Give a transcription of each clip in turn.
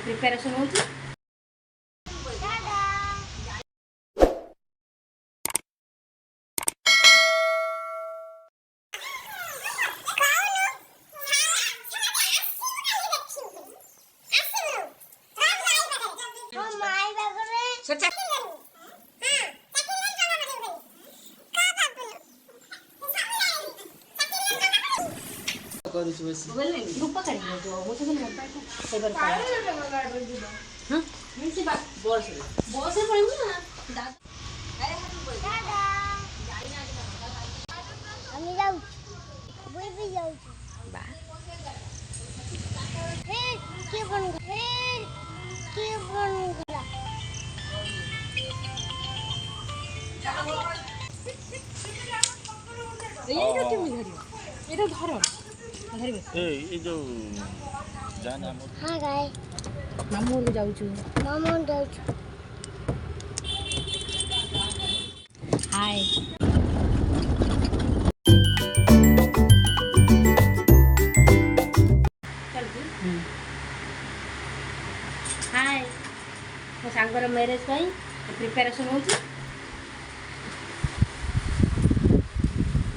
Preparation हो करूछु बस group पकड़ जो वो तो नहीं होता है सेवर का हां नहीं से बात बॉस से पड़ेगा ना दादा अरे दादा আমি যাও বইবি যাও বা হে কি বনগুলা এইটা তুমি ধরিও এটা ধরো ए जो जान हम हां गाय मामू को जाउछु हाय हाय मो सांगर मैरिज पाई प्रिपरेशन होची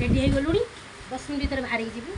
रेडी हो गलुनी 10 मिनिट भीतर बाहर जीवु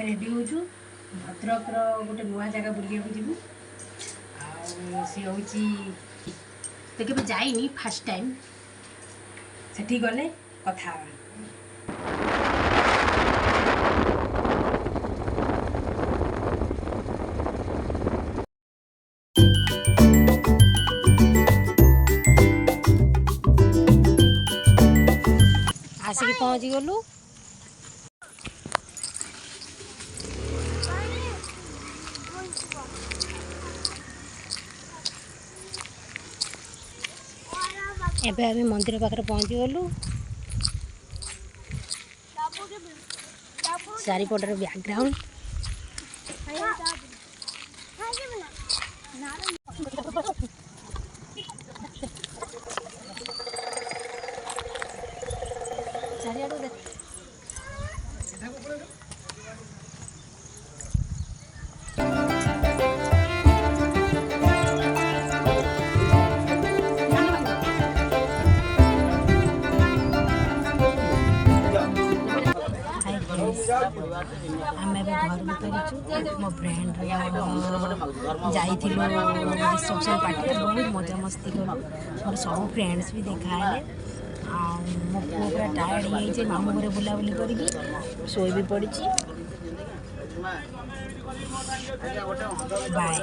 रेडी हो भद्रक गोटे नुआ जगह बुलिया जीवु सी हूँ तो केवे जाइनी फास्ट टाइम सेठी गले कथा आसिक पहुँची गलु एबे आम मंदिर पाखे पहुँची गलु चारिपटर बैकग्राउंड आम घर फेरीचु मो फ्रेंड जाइलु रिसेप्शन पार्टी बहुत मजा मस्ती कलु मोर सब फ्रेंड्स भी देखा मो पु पूरा टायर्ड हो मामू घर बुलाबुली करके शोई भी पड़ी बाय।